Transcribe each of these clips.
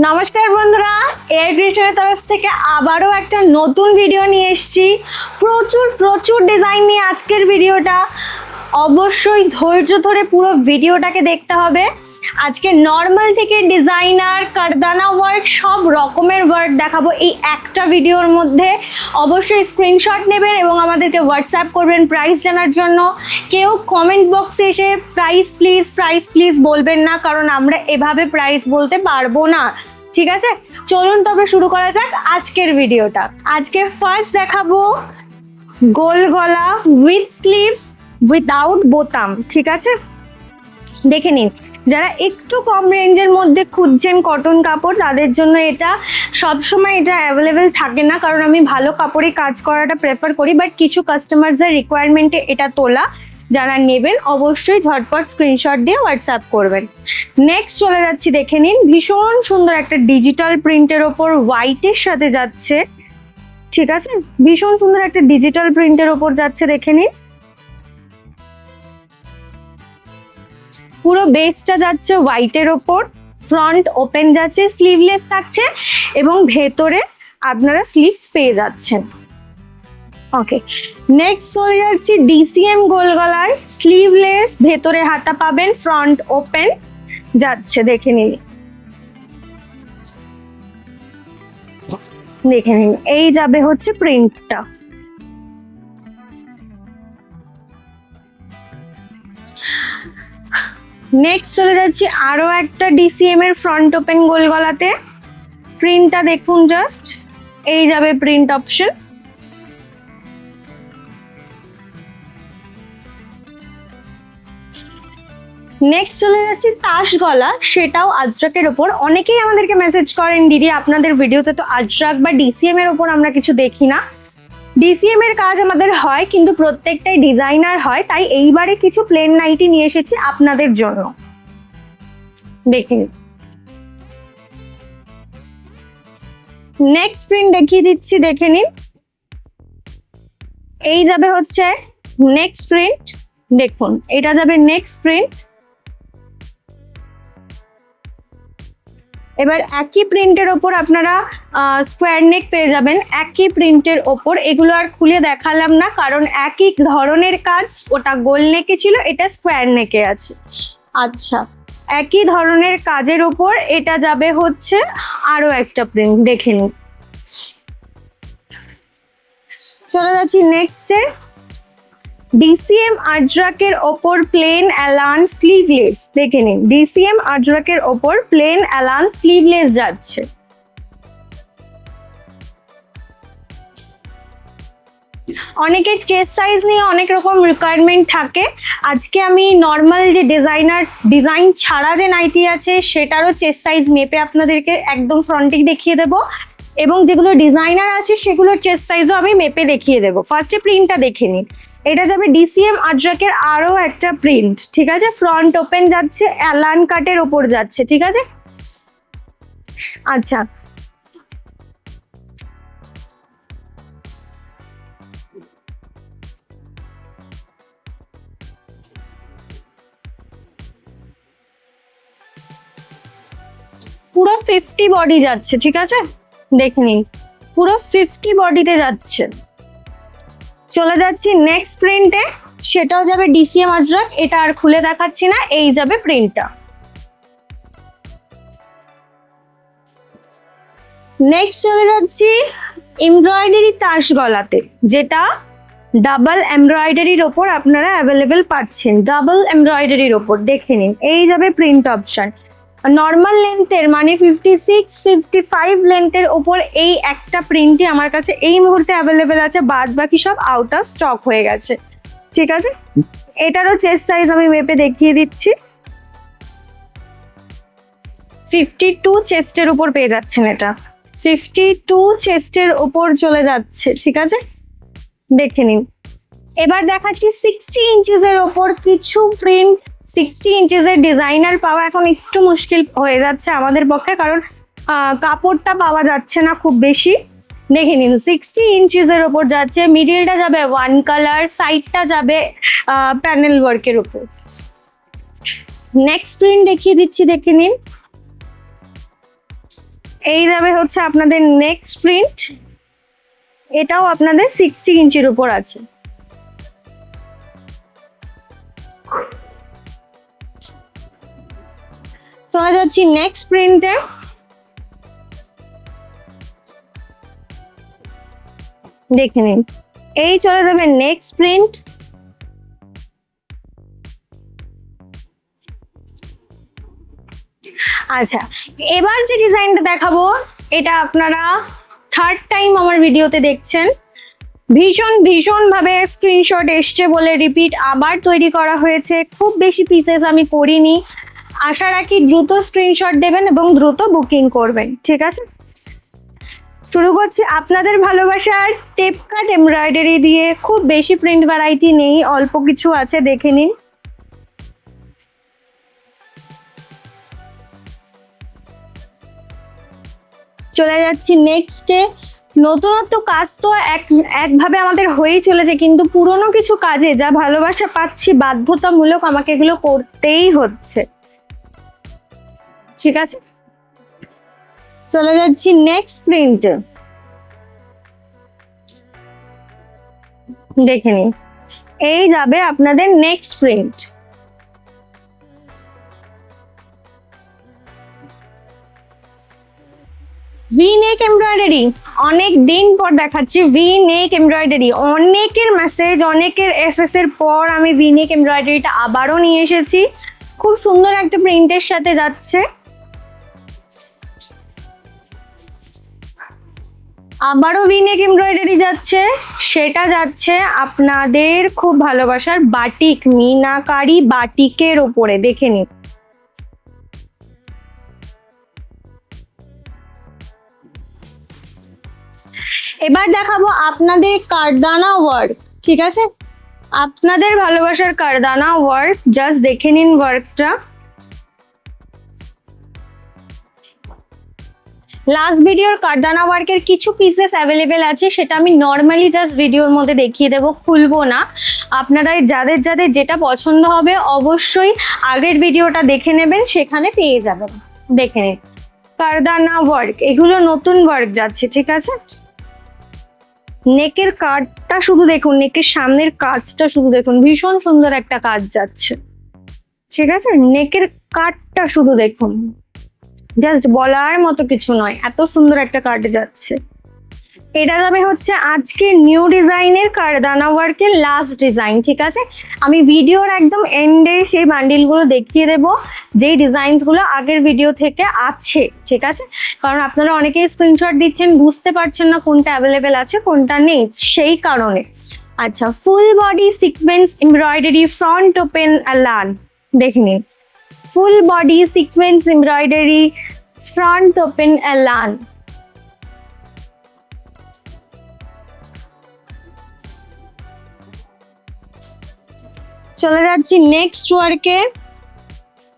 নমস্কার বন্ধুরা, এয়ার ক্রিয়েশনের তরফ থেকে আবারও একটা নতুন ভিডিও নিয়ে এসেছি। প্রচুর ডিজাইন নিয়ে আজকের ভিডিওটা। অবশ্যই ধৈর্য ধরে পুরো ভিডিওটাকে দেখতে হবে। আজকে নর্মাল থেকে ডিজাইনার, কারদানা ওয়ার্ক, সব রকমের ওয়ার্ক দেখাবো এই একটা ভিডিওর মধ্যে। অবশ্যই স্ক্রিনশট নেবেন এবং আমাদেরকে হোয়াটসঅ্যাপ করবেন প্রাইস জানার জন্য। কেউ কমেন্ট বক্সে এসে প্রাইস প্লিজ বলবেন না, কারণ আমরা এভাবে প্রাইস বলতে পারবো না। ঠিক আছে, চলুন তবে শুরু করা যাক আজকের ভিডিওটা। আজকে ফার্স্ট দেখাবো গোল গলা উইথ স্লিভস উইদাউট বোতাম। ঠিক আছে, দেখে নিন। যারা একটু কম রেঞ্জের মধ্যে খুঁজছেন কটন কাপড়, তাদের জন্য এটা সবসময় এটা অ্যাভেলেবেল থাকে না, কারণ আমি ভালো কাপড়ে কাজ করাটা প্রেফার করি। বাট কিছু কাস্টমারদের রিকোয়ারমেন্টে এটা তোলা। যারা নেবেন অবশ্যই ঝটপট স্ক্রিনশট দিয়ে হোয়াটসঅ্যাপ করবেন। নেক্সট চলে যাচ্ছি, দেখে নিন। ভীষণ সুন্দর একটা ডিজিটাল প্রিন্টের ওপর হোয়াইটের সাথে যাচ্ছে। ঠিক আছে, ভীষণ সুন্দর একটা ডিজিটাল প্রিন্টের ওপর যাচ্ছে, দেখে নিন। পুরো বেসটা যাচ্ছে হোয়াইটের ওপর, ফ্রন্ট ওপেন যাচ্ছে, স্লিভলেস থাকছে এবং ভেতরে আপনারা স্লিভস পেয়ে যাচ্ছেন। ওকে, নেক্সট চলে যাচ্ছি ডিসিএম গোল গলায়, স্লিভলেস, ভেতরে হাতা পাবেন, ফ্রন্ট ওপেন যাচ্ছে, দেখে নিন। দেখে নিন, এই যাবে হচ্ছে প্রিন্টটা। নেক্সট চলে যাচ্ছি আরো একটা ডিসিএম এর ফ্রন্ট ওপেন গোল গলাতে। প্রিন্টটা দেখুন জাস্ট, এই যাবে প্রিন্ট অপশন। নেক্সট চলে যাচ্ছি তাস গলা, সেটাও আজরাকের ওপর। অনেকেই আমাদেরকে মেসেজ করেন, দিদি আপনাদের ভিডিওতে তো আজরাক বা ডিসিএম এর ওপর আমরা কিছু দেখি না। ডিসিএম এর কাজ আমাদের হয়, কিন্তু প্রত্যেকটাই ডিজাইনার হয়, তাই এইবারে কিছু প্লেন নাইটি নিয়ে এসেছি আপনাদের জন্য। দেখুন, নেক্সট প্রিন্ট দেখিয়ে দিচ্ছি, দেখে নিন। এই যাবে হচ্ছে নেক্সট প্রিন্ট, দেখুন এটা যাবে নেক্সট প্রিন্ট। এবার একই প্রিন্টের ওপর আপনারা স্কোয়ার নেক পেয়ে যাবেন, একই প্রিন্টের ওপর। এগুলো আর খুলে দেখালাম না, কারণ একই ধরনের কাজ। ওটা গোল নেকে ছিল, এটা স্কোয়ার নেকে আছে। আচ্ছা, একই ধরনের কাজের ওপর এটা যাবে হচ্ছে আরো একটা প্রিন্ট, দেখে নিন। চলে যাচ্ছি নেক্সটে, ডিসিএম আজরাকের ওপর প্লেন অ্যালান স্লিভলেস, দেখে নিন। ডিসিএম আজরাকের ওপর প্লেন অ্যালান স্লিভলেস যাচ্ছে। অনেকের চেস্ট সাইজ নিয়ে অনেক রকম রিকোয়ারমেন্ট থাকে। আজকে আমি নর্মাল যে ডিজাইন ছাড়া যে নাইটি আছে সেটারও চেস্ট সাইজ মেপে আপনাদেরকে একদম ফ্রন্টে দেখিয়ে দেবো, এবং যেগুলো ডিজাইনার আছে সেগুলোর চেস্ট সাইজও আমি মেপে দেখিয়ে দেবো। ফার্স্টে প্রিন্টটা দেখে নিন। এটা যাবে ডিসিএম আজরাকের আরো একটা প্রিন্ট। ঠিক আছে, ফ্রন্ট ওপেন যাচ্ছে, অ্যালান কাটের ওপর যাচ্ছে। ঠিক আছে, আচ্ছা, পুরো 50 বডি যাচ্ছে। ঠিক আছে, দেখে নিন, পুরো 50 বডিতে যাচ্ছে। চলে যাচ্ছি নেক্সট প্রিন্টে, সেটাও যাবে ডিসিএম আজরাক। এটা আর খুলে দেখাচ্ছি না, এই যাবে প্রিন্টটা। নেক্সট চলে যাচ্ছি এমব্রয়ডারি তাস গলাতে, যেটা ডাবল এমব্রয়ডারির ওপর আপনারা অ্যাভেলেবেল পাচ্ছেন। ডাবল এমব্রয়ডারির ওপর, দেখে নিন, এই যাবে প্রিন্ট অপশন। নর্মাল লেন্থের মানে 56-55 লেন্থের ওপর এই একটা প্রিন্টই আমার কাছে এই মুহূর্তে অ্যাভেলেবেল আছে, বাদ বাকি সব আউট অফ স্টক হয়ে গেছে। ঠিক আছে, এটারও চেস্ট সাইজ আমি মেপে দেখিয়ে দিচ্ছি। 52 চেস্টের উপর পেয়ে যাচ্ছেন, এটা 52 চেস্টের উপর চলে যাচ্ছে। ঠিক আছে, দেখে নিন। এবার দেখাচ্ছি 60 ইঞ্চেসের ওপর কিছু প্রিন্ট। 60 ইঞ্চেসের ডিজাইনার পাওয়া এখন একটু মুশকিল হয়ে যাচ্ছে আমাদের পক্ষে, কারণ কাপড়টা পাওয়া যাচ্ছে না খুব বেশি। দেখে নিন, 60 ইঞ্চেসের ওপর যাচ্ছে। মিডিলটা যাবে ওয়ান কালার, সাইডটা যাবে প্যানেল ওয়ার্কের ওপর। নেক্সট প্রিন্ট দেখিয়ে দিচ্ছি, দেখে নিন। এই যাবে হচ্ছে আপনাদের নেক্সট প্রিন্ট, এটাও আপনাদের 60 ইঞ্চির উপর আছে। চলে যাচ্ছি নেক্সট প্রিন্টে। দেখে নিন, এই চলে যাবে নেক্সট প্রিন্ট। আচ্ছা, এবার যে ডিজাইনটা দেখাবো এটা আপনারা থার্ড টাইম আমার ভিডিওতে দেখছেন। ভীষণ ভাবে স্ক্রিনশট এসছে বলে রিপিট আবার তৈরি করা হয়েছে। খুব বেশি পিসেস আমি করিনি, আশা রাখি দ্রুত স্ক্রিনশট দেবেন এবং দ্রুত বুকিং করবেন, ঠিক আছে? শুরু করছি আপনাদের ভালোবাসার টেপ কাট এমব্রয়ডারি দিয়ে। খুব বেশি প্রিন্ট ভ্যারাইটি নেই, অল্প কিছু আছে, দেখে নিন। চলে যাচ্ছি নেক্সটে। নতুনত্ব কাজ তো একভাবে আমাদের হয়েই চলেছে, কিন্তু পুরনো কিছু কাজে যা ভালোবাসা পাচ্ছি বাধ্যতামূলক আমাকে এগুলো করতেই হচ্ছে, ঠিক আছে? চলে যাচ্ছি নেক্সট প্রিন্ট, দেখে নিন। এই যাবে আপনাদের নেক্সট প্রিন্ট। ভি নেক এমব্রয়ডারি অনেক দিন পর দেখাচ্ছি। ভি নেক এমব্রয়ডারি, অনেকের মেসেজ, অনেকের এসএস এর পর আমি ভি নেক এমব্রয়ডারিটা আবারও নিয়ে এসেছি। খুব সুন্দর একটা প্রিন্টের সাথে যাচ্ছে। আবারও ভি নেক এমব্রয়ডারি যাচ্ছে, সেটা যাচ্ছে আপনাদের খুব ভালোবাসার বাটিক, মিনাকারি বাটিকের ওপরে, দেখে নিন। এবার দেখাবো আপনাদের কারদানা ওয়ার্ক, ঠিক আছে? আপনাদের ভালোবাসার কারদানা ওয়ার্ক, জাস্ট দেখে নিন ওয়ার্কটা। লাস্ট ভিডিওর কারদানা ওয়ার্কের কিছু পিসেস অ্যাভেলেবেল আছে, সেটা আমি নর্মালি জাস্ট ভিডিওর মধ্যে দেখিয়ে দেবো, খুলবো না। আপনারা যাদের যাদের যেটা পছন্দ হবে অবশ্যই আগের ভিডিওটা দেখে নেবেন, সেখানে পেয়ে যাবেন। দেখে নিন কারদানা ওয়ার্ক, এগুলো নতুন ওয়ার্ক যাচ্ছে, ঠিক আছে? নেকের কাটটা শুধু দেখুন, নেকের সামনের কাজটা শুধু দেখুন, ভীষণ সুন্দর একটা কাজ যাচ্ছে, ঠিক আছে? নেকের কাটটা শুধু দেখুন, জাস্ট বলার মতো কিছু নয়, এত সুন্দর একটা কাট যাচ্ছে। এটা যাবে হচ্ছে আজকে নিউ ডিজাইনের কারদানা ওয়ার্কের লাস্ট ডিজাইন, ঠিক আছে? আমি ভিডিওর একদম এন্ডে সেই বান্ডিলগুলো দেখিয়ে দেব, যেই ডিজাইনসগুলো আগের ভিডিও থেকে আছে, ঠিক আছে? কারণ আপনারা অনেকেই স্ক্রিনশট দিচ্ছেন, বুঝতে পারছেন না কোনটা অ্যাভেলেবেল আছে কোনটা নেই, সেই কারণে। আচ্ছা, full body sequence embroidery front open আলান, দেখে নিন। Full body sequence embroidery front open আলান। চলে যাচ্ছি নেক্সট ওয়ার্কে।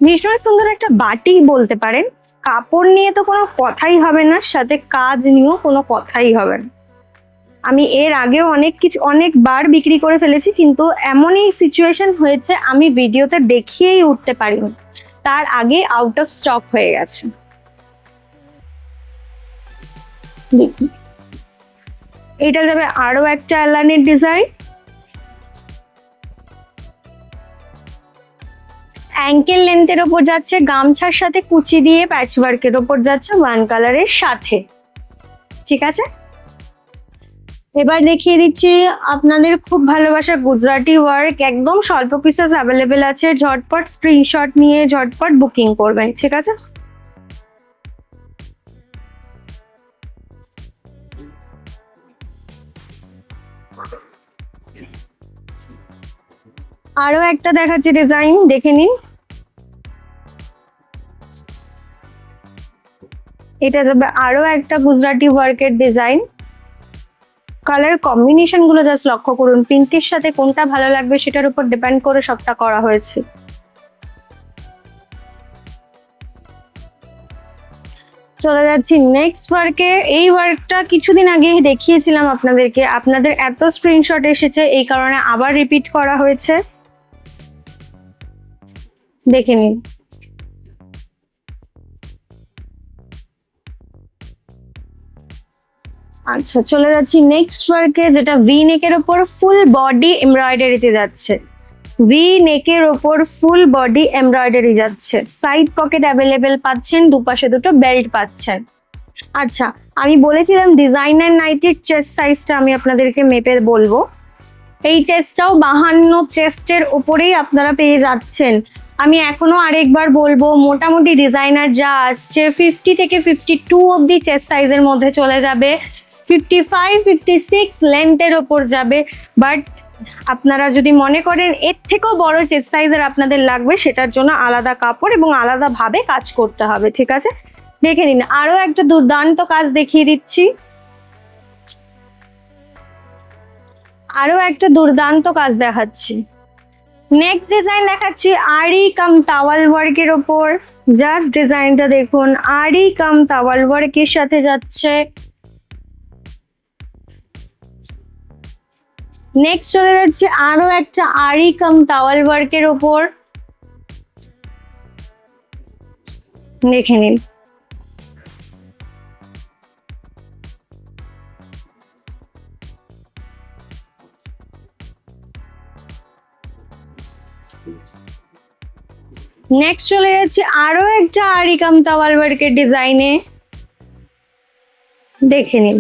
ভীষণ সুন্দর একটা বাটি বলতে পারেন, কাপড় নিয়ে তো কোনো কথাই হবে না, সাথে কাজ নিয়েও কোনো কথাই হবে না। আমি এর আগেও অনেকবার বিক্রি করে ফেলেছি, কিন্তু এমনই সিচুয়েশন হয়েছে আমি ভিডিওতে দেখিয়েই উঠতে পারিনি, তার আগে আউট অফ স্টক হয়ে গেছে। দেখি, এটা যাবে আরো একটা অ্যালানের ডিজাইন। অ্যাঙ্কেল লেন্থের ওপর যাচ্ছে, গামছার সাথে কুচি দিয়ে প্যাচওয়ার্কের ওপর যাচ্ছে, ওয়ান কালারের সাথে, ঠিক আছে? এবার দেখিয়ে দিচ্ছি আপনাদের খুব ভালোবাসা গুজরাটি ওয়ার্ক, একদম স্বল্প পিসেস অ্যাভেলেবেল আছে, ঝটপট স্ক্রিনশট নিয়ে ঝটপট বুকিং করবেন, ঠিক আছে? আরো একটা দেখাচ্ছি ডিজাইন, দেখে নিন। এটা তবে আরো একটা গুজরাটি ওয়ার্কের ডিজাইন। কালার কম্বিনেশন গুলো জাস্ট লক্ষ্য করুন, পিঙ্কের সাথে কোনটা ভালো লাগবে সেটার উপর ডিপেন্ড করে সবটা করা হয়েছে। চলে যাচ্ছি নেক্সট ওয়ার্কে। এই ওয়ার্কটা কিছুদিন আগে দেখিয়েছিলাম আপনাদেরকে, আপনাদের এত স্ক্রিনশট এসেছে এই কারণে আবার রিপিট করা হয়েছে, দেখে নিন। আচ্ছা, চলে যাচ্ছি নেক্সট ওয়ার্কে, যেটা ভি নেকের ওপর ফুল বডি এমব্রয়ডারিতে যাচ্ছে। ভি নেকের ওপর ফুল বডি এমব্রয়ডারি যাচ্ছে। সাইড পকেট অ্যাভেলেবেল পাচ্ছেন, দুপাশে দুটো বেল্ট পাচ্ছেন। আচ্ছা, আমি বলেছিলাম ডিজাইনার নাইটির চেস্ট সাইজটা আমি আপনাদেরকে মেপে বলবো। এই চেস্টটাও 52 চেস্টের উপরেই আপনারা পেয়ে যাচ্ছেন। আমি এখনো আরেকবার বলবো, মোটামুটি ডিজাইনার যা আসছে 50 থেকে 52 অবধি চেস্ট সাইজের মধ্যে চলে যাবে, 55 56 লেন্থের ওপর যাবে। বাট আপনারা যদি মনে করেন এর থেকেও বড় চেস্ট সাইজের আপনাদের লাগবে, সেটার জন্য আলাদা কাপড় এবং আলাদাভাবে কাজ করতে হবে, ঠিক আছে? দেখে নিন, আরো একটা দুর্দান্ত কাজ দেখিয়ে দিচ্ছি। আরো একটা দুর্দান্ত কাজ দেখাচ্ছি। নেক্সট ডিজাইন দেখাচ্ছি আরি কাম তাওয়াল ওয়ার্কের ওপর। জাস্ট ডিজাইনটা দেখুন, আরি কাম তাওয়াল ওয়ার্কের সাথে যাচ্ছে। নেক্সট চলে যাচ্ছে আরো একটা আরি কাম তাওয়াল ওয়ার্কের ওপর। দেখে নিন, নেক্সট চলে যাচ্ছে আরো একটা আরি কাম তাওয়াল ওয়ার্কের ডিজাইনে। দেখে নিন,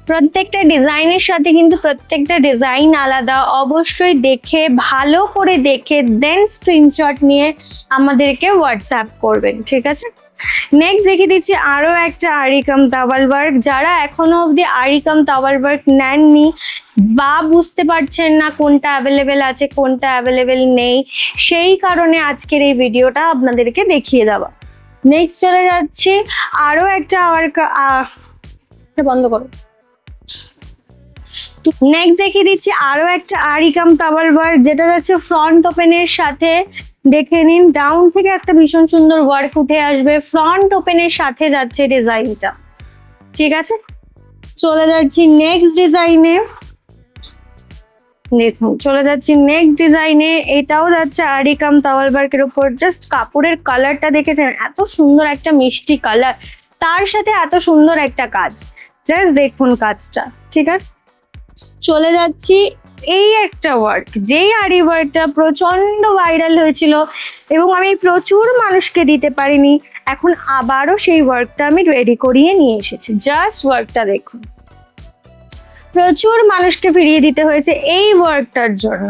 প্রত্যেকটা ডিজাইনের সাথে কিন্তু প্রত্যেকটা ডিজাইন আলাদা। অবশ্যই দেখে, ভালো করে দেখে দেন স্ক্রিনশট নিয়ে আমাদেরকে হোয়াটসঅ্যাপ করবেন, ঠিক আছে? নেক্সট দেখিয়ে দিচ্ছি আরো একটা আরি কাম তাওয়াল ওয়ার্ক। যারা এখনো অবধি আরি কাম তাওয়াল ওয়ার্ক নেননি বা বুঝতে পারছেন না কোনটা অ্যাভেলেবেল আছে কোনটা অ্যাভেলেবেল নেই, সেই কারণে আজকের এই ভিডিওটা আপনাদেরকে দেখিয়ে দেওয়া। নেক্সট চলে যাচ্ছি আরো একটা বন্ধ করো। নেক্সট দেখিয়ে দিচ্ছি আরো একটা আরি কাম তাওয়াল ওয়ার্ক, যেটা যাচ্ছে ফ্রন্ট ওপেনের সাথে। দেখে নিন, ডাউন থেকে একটা ভীষণ সুন্দর ওয়ার্ক উঠে আসবে, ফ্রন্ট ওপেনের সাথে যাচ্ছে ডিজাইনটা, ঠিক আছে? চলে যাচ্ছি নেক্সট ডিজাইনে। দেখুন, চলে যাচ্ছি নেক্সট ডিজাইনে। এটাও যাচ্ছে আরি কাম তাওয়াল ওয়ার্কের উপর। জাস্ট কাপড়ের কালারটা দেখেছেন, এত সুন্দর একটা মিষ্টি কালার, তার সাথে এত সুন্দর একটা কাজ। জাস্ট দেখুন কাজটা, ঠিক আছে? চলে যাচ্ছি এই একটা ওয়ার্ক, যেই আরি ওয়ার্কটা প্রচন্ড ভাইরাল হয়েছিল এবং আমি প্রচুর মানুষকে দিতে পারিনি, এখন আবারও সেই ওয়ার্কটা আমি রেডি করিয়ে নিয়ে এসেছি। জাস্ট ওয়ার্কটা দেখুন, প্রচুর মানুষকে ফিরিয়ে দিতে হয়েছে এই ওয়ার্কটার জন্য।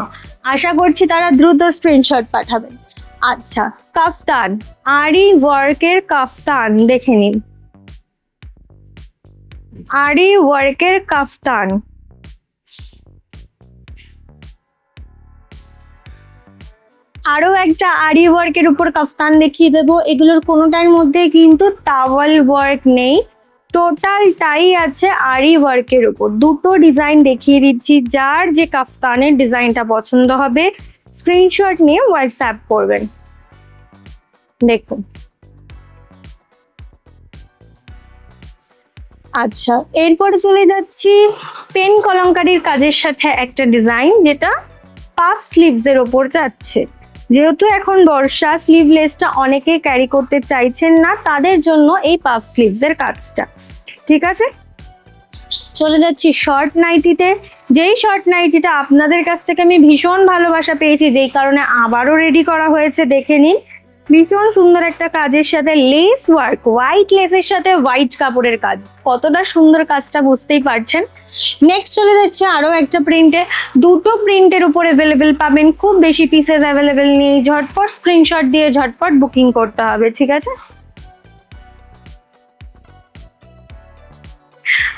আশা করছি তারা দ্রুত স্ক্রিনশট পাঠাবেন। আচ্ছা, কাফতান, আরি ওয়ার্কের কাফতান দেখে নিন, আরি ওয়ার্কের কাফতান। আরো একটা আরি ওয়ার্কের উপর কাফতান দেখিয়ে দেবো। এগুলোর কোনোটার মধ্যে কিন্তু টাওয়াল ওয়ার্ক নেই, টোটালটাই আছে আরি ওয়ার্কের উপর। দুটো ডিজাইন দেখিয়ে দিচ্ছি, যার যে কাফতানের ডিজাইনটা পছন্দ হবে স্ক্রিনশট নিয়ে হোয়াটসঅ্যাপ করবেন। দেখুন, আচ্ছা, এরপরে চলে যাচ্ছি পেন কলমকারীর কাজের সাথে একটা ডিজাইন, যেটা পাফ স্লিভস এর ওপর যাচ্ছে। যেহেতু এখন বর্ষা, স্লিভলেসটা অনেকে ক্যারি করতে চাইছেন না, তাদের জন্য এই পাফ স্লিভস এর কাজটা, ঠিক আছে? চলে যাচ্ছি শর্ট নাইটিতে। যেই শর্ট নাইটিটা আপনাদের কাছ থেকে আমি ভীষণ ভালোবাসা পেয়েছি, যেই কারণে আবারও রেডি করা হয়েছে। দেখে নিন, ভীষণ সুন্দর একটা কাজের সাথে লেস ওয়ার্ক, হোয়াইট লেসের সাথে হোয়াইট কাপড়ের কাজ। কতটা সুন্দর কাজটা বুঝতেই পারছেন। নেক্সট চলে যাচ্ছে আরো একটা প্রিন্টে। দুটো প্রিন্টের উপর অ্যাভেলেবেল পাবেন, খুব বেশি পিসেস অ্যাভেলেবেল নেই। ঝটপট স্ক্রিনশট দিয়ে ঝটপট বুকিং করতে হবে, ঠিক আছে?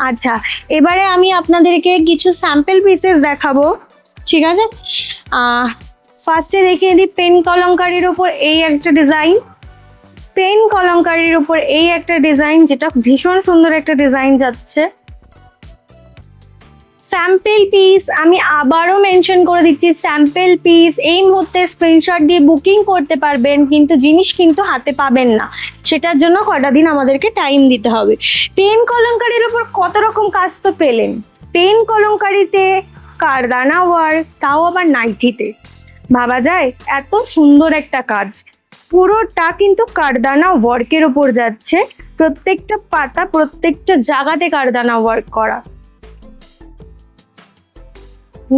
আচ্ছা, এবারে আমি আপনাদেরকে কিছু স্যাম্পল পিসেস দেখাবো, ঠিক আছে? ফার্স্টে দেখিয়ে দিই পেন কলমকারীর উপর এই একটা ডিজাইন, পেন কলমকারীর উপর এই একটা ডিজাইন, যেটা ভীষণ সুন্দর একটা ডিজাইন যাচ্ছে। স্যাম্পল পিস আমি আবারও মেনশন করে দিচ্ছি, স্যাম্পল পিস। এই মুহূর্তে স্ক্রিনশট দিয়ে বুকিং করতে পারবেন, কিন্তু জিনিস কিন্তু হাতে পাবেন না, সেটার জন্য কটা দিন আমাদেরকে টাইম দিতে হবে। পেন কলমকারীর উপর কত রকম কাজ তো পেলেন, পেন কলমকারীতে কারদানা ওয়ার্ক, তাও আবার নাইটিতে। ভাবা যায় এত সুন্দর একটা কাজ, পুরোটা কিন্তু কারদানা ওয়ার্কের উপর যাচ্ছে। প্রত্যেকটা পাতা প্রত্যেকটা জায়গাতে কারদানা ওয়ার্ক করা।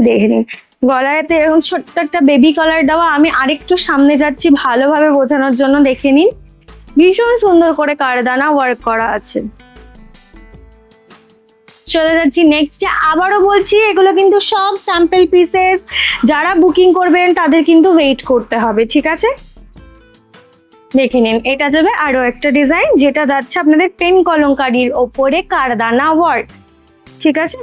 দেখে নিন গলাতে এরকম ছোট্ট একটা বেবি কলার দেওয়া। আমি আরেকটু সামনে যাচ্ছি ভালোভাবে বোঝানোর জন্য, দেখে নিন ভীষণ সুন্দর করে কারদানা ওয়ার্ক করা আছে। চলে যাচ্ছি নেক্সটে। আবারও বলছি এগুলো কিন্তু সব স্যাম্পল পিসেস, যারা বুকিং করবেন তাদের কিন্তু ওয়েট করতে হবে, ঠিক আছে? দেখে নিন এটা যাবে আরো একটা ডিজাইন, যেটা যাচ্ছে আপনাদের পেন কলমকারীর ওপরে কারদানা ওয়ার্ক, ঠিক আছে?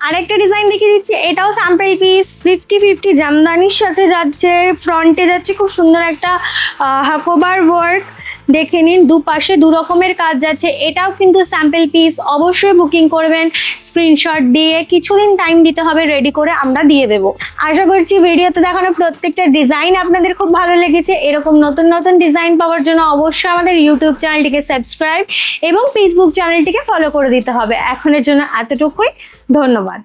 আরেকটা ডিজাইন দেখিয়ে দিচ্ছি, এটাও স্যাম্পল পিস, 50-50 জামদানির সাথে যাচ্ছে। ফ্রন্টে যাচ্ছে খুব সুন্দর একটা হাকোবার ওয়ার্ক, দেখে নিন দুপাশে দু রকমের কাজ যাচ্ছে। এটাও কিন্তু স্যাম্পল পিস, অবশ্যই বুকিং করবেন স্ক্রিনশট দিয়ে, কিছুদিন টাইম দিতে হবে, রেডি করে আমরা দিয়ে দেবো। আশা করছি ভিডিওতে দেখানো প্রত্যেকটা ডিজাইন আপনাদের খুব ভালো লেগেছে। এরকম নতুন নতুন ডিজাইন পাওয়ার জন্য অবশ্যই আমাদের ইউটিউব চ্যানেলটিকে সাবস্ক্রাইব এবং ফেসবুক চ্যানেলটিকে ফলো করে দিতে হবে। এখনের জন্য এতটুকুই, ধন্যবাদ।